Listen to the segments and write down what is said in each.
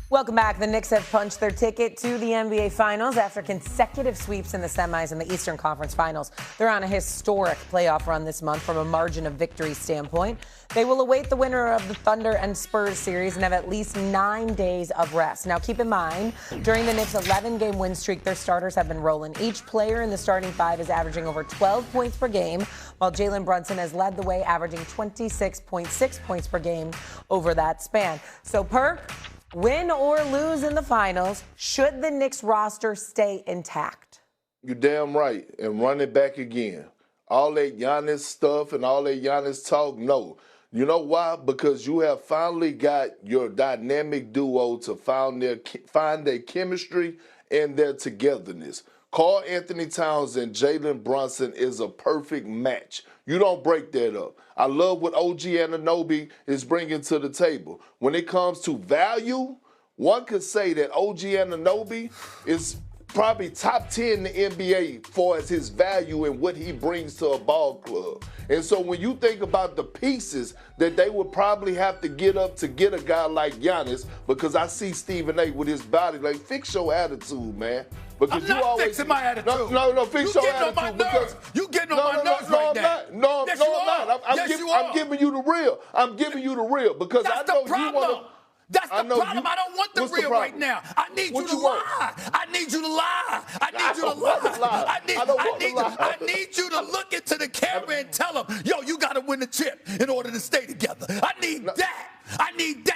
Welcome back. The Knicks have punched their ticket to the NBA Finals after consecutive sweeps in the semis and the Eastern Conference Finals. They're on a historic playoff run this month from a margin of victory standpoint. They will await the winner of the Thunder and Spurs series and have at least 9 days of rest. Now, keep in mind, during the Knicks' 11-game win streak, their starters have been rolling. Each player in the starting five is averaging over 12 points per game, while Jalen Brunson has led the way, averaging 26.6 points per game over that span. So, Perk, win or lose in the finals, should the Knicks roster stay intact? You're damn right, and run it back again. All that Giannis stuff and all that Giannis talk, no. You know why? Because you have finally got your dynamic duo to find their chemistry and their togetherness. Karl Anthony Towns and Jalen Brunson is a perfect match. You don't break that up. I love what OG Anunoby is bringing to the table. When it comes to value, one could say that OG Anunoby is probably top 10 in the NBA for as his value and what he brings to a ball club. And so when you think about the pieces that they would probably have to get up to get a guy like Giannis, because I see Stephen A. with his body, like, fix your attitude, man. Because I'm not fixing my attitude. No, fix your attitude. Because you getting on my nerves right now. No, I'm not. I'm giving you the real. I'm giving you the real because I know you want to. That's the problem. I don't want the real right now. I need you to lie. I need you to lie. I need you to lie. I need you to look into the camera and tell them, yo, you got to win the chip in order to stay together. I need that. I need that.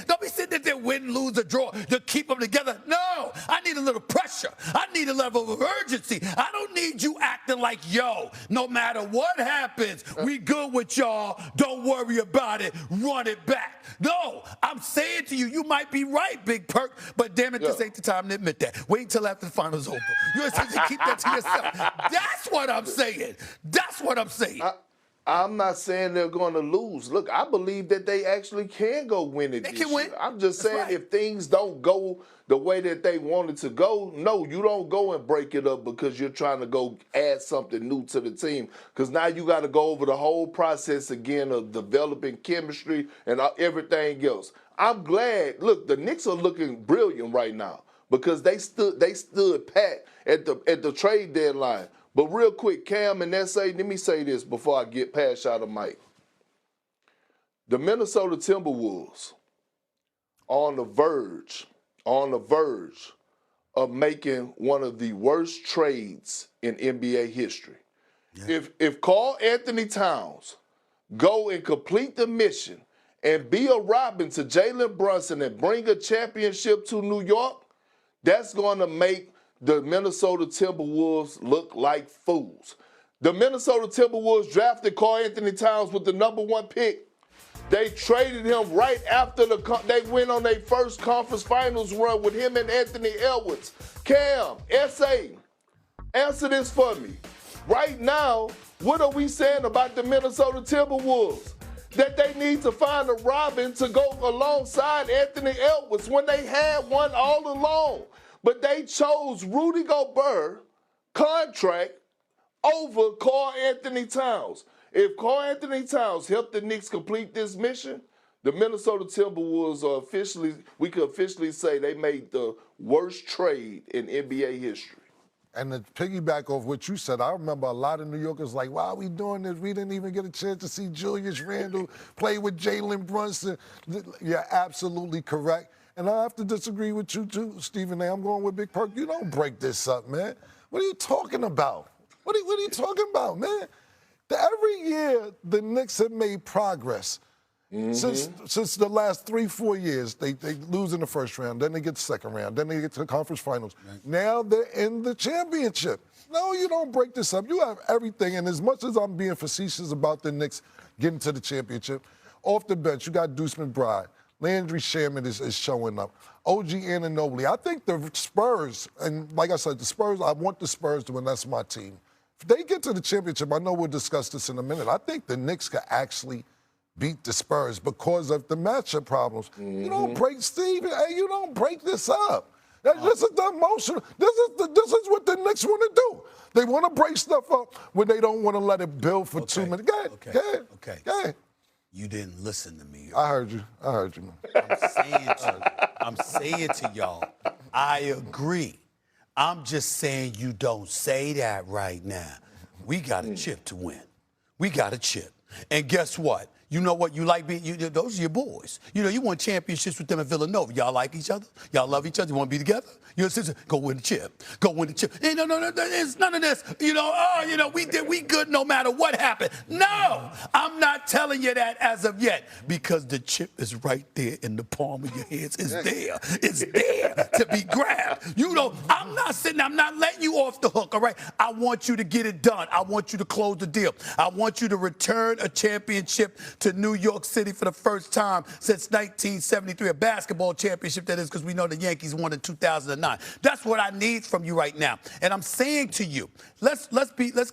Don't be sitting there win, lose, or draw to keep them together. No, I need a little pressure. I need a level of urgency. I don't need you acting like, yo, no matter what happens, we good with y'all. Don't worry about it. Run it back. No, I'm saying to you, you might be right, Big Perk, but damn it, this ain't the time to admit that. Wait until after the finals over. You're supposed to keep that to yourself. That's what I'm saying. That's what I'm saying. I'm not saying they're going to lose. Look, I believe that they actually can go win it They this can win. year. I'm just saying right. If things don't go the way that they want it to go, no, you don't go and break it up because you're trying to go add something new to the team. Because now you got to go over the whole process again of developing chemistry and everything else. I'm glad. Look, the Knicks are looking brilliant right now because they stood pat at the trade deadline. But real quick, Cam and S.A., let me say this before I get past out of mic. The Minnesota Timberwolves are on the verge of making one of the worst trades in NBA history. Yeah. If Karl Anthony Towns go and complete the mission and be a Robin to Jalen Brunson and bring a championship to New York, that's going to make the Minnesota Timberwolves look like fools. The Minnesota Timberwolves drafted Karl Anthony Towns with the #1 pick. They traded him right after they went on their first conference finals run with him and Anthony Edwards. Cam, S.A., answer this for me. Right now, what are we saying about the Minnesota Timberwolves? That they need to find a Robin to go alongside Anthony Edwards when they had one all along. But they chose Rudy Gobert contract over Karl Anthony Towns. If Karl Anthony Towns helped the Knicks complete this mission, the Minnesota Timberwolves we could officially say they made the worst trade in NBA history. And to piggyback off what you said, I remember a lot of New Yorkers like, why are we doing this? We didn't even get a chance to see Julius Randle play with Jalen Brunson. You're absolutely correct. And I have to disagree with you too, Stephen A. I'm going with Big Perk. You don't break this up, man. What are you talking about? What are you talking about, man? Every year, the Knicks have made progress. Since the last 3-4 years, they lose in the first round, then they get the second round, then they get to the conference finals. Right. Now they're in the championship. No, you don't break this up. You have everything, and as much as I'm being facetious about the Knicks getting to the championship, off the bench, you got Deuce McBride. Landry Shamet is showing up. OG Anunoby. I think the Spurs, and like I said, I want the Spurs to win. That's my team. If they get to the championship, I know we'll discuss this in a minute. I think the Knicks could actually beat the Spurs because of the matchup problems. You don't break, Steve. Hey, you don't break this up. This is the emotional. This is what the Knicks want to do. They want to break stuff up when they don't want to let it build for 2 minutes. Go ahead. You didn't listen to me. I heard you. I'm saying to you. I'm saying to y'all, I agree. I'm just saying you don't say that right now. We got a chip to win. We got a chip. And guess what? You know what? You like being, those are your boys. You won championships with them at Villanova. Y'all like each other? Y'all love each other? You want to be together? You're a sister. Go win the chip. Go win the chip. Hey, no, it's none of this. We good no matter what happened. No, I'm not telling you that as of yet because the chip is right there in the palm of your hands. It's there. It's there to be grabbed. I'm not sitting there. I'm not letting you off the hook, all right? I want you to get it done. I want you to close the deal. I want you to return a championship to New York City for the first time since 1973, a basketball championship, that is, because we know the Yankees won in 2009. That's what I need from you right now. And I'm saying to you, let's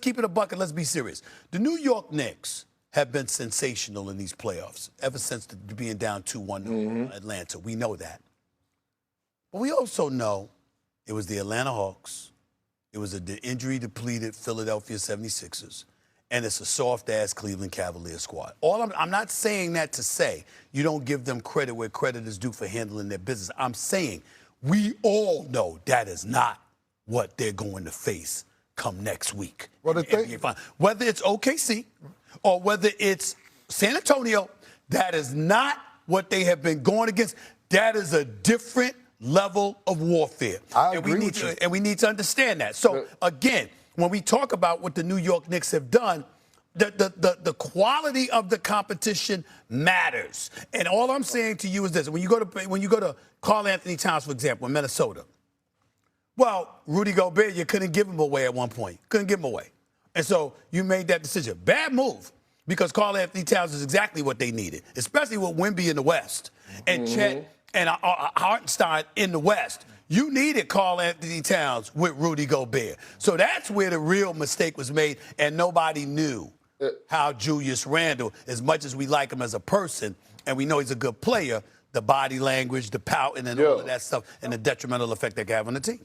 keep it a buck and let's be serious. The New York Knicks have been sensational in these playoffs ever since being down 2-1 Atlanta. We know that. But we also know it was the Atlanta Hawks. It was the injury-depleted Philadelphia 76ers. And it's a soft-ass Cleveland Cavaliers squad. I'm not saying that to say you don't give them credit where credit is due for handling their business. I'm saying we all know that is not what they're going to face come next week. Well, whether it's OKC or whether it's San Antonio, that is not what they have been going against. That is a different level of warfare. I agree with you. And we need to understand that. So, again, when we talk about what the New York Knicks have done, the quality of the competition matters. And all I'm saying to you is this: when you go to Karl Anthony Towns, for example, in Minnesota, well, Rudy Gobert, you couldn't give him away at one point. Couldn't give him away. And so you made that decision. Bad move, because Karl Anthony Towns is exactly what they needed, especially with Wemby in the West and Chet and Hartenstein in the West. You needed Karl Anthony Towns with Rudy Gobert. So that's where the real mistake was made, and nobody knew how Julius Randle, as much as we like him as a person, and we know he's a good player, the body language, the pouting, and all of that stuff, and the detrimental effect that can have on the team.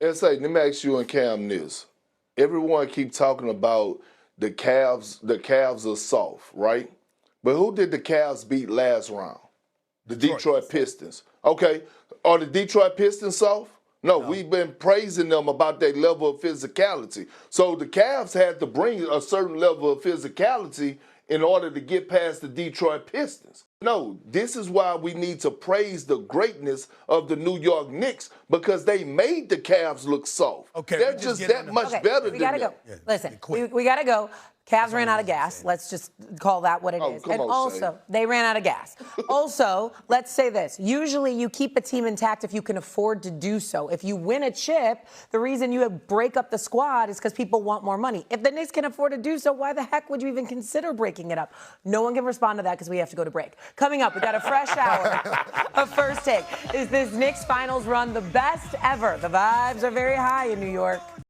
Let me ask you and Cam this. Everyone keep talking about the Cavs. The Cavs are soft, right? But who did the Cavs beat last round? The Detroit Pistons. Okay. Are the Detroit Pistons soft? No, we've been praising them about their level of physicality. So the Cavs had to bring a certain level of physicality in order to get past the Detroit Pistons. No, this is why we need to praise the greatness of the New York Knicks, because they made the Cavs look soft. Okay, they're just that much better than them. We gotta go. Listen, we gotta go. Cavs ran out of gas. Let's just call that what it is. And also, they ran out of gas. Also, let's say this. Usually you keep a team intact if you can afford to do so. If you win a chip, the reason you break up the squad is because people want more money. If the Knicks can afford to do so, why the heck would you even consider breaking it up? No one can respond to that because we have to go to break. Coming up, we got a fresh hour of First Take. Is this Knicks finals run the best ever? The vibes are very high in New York.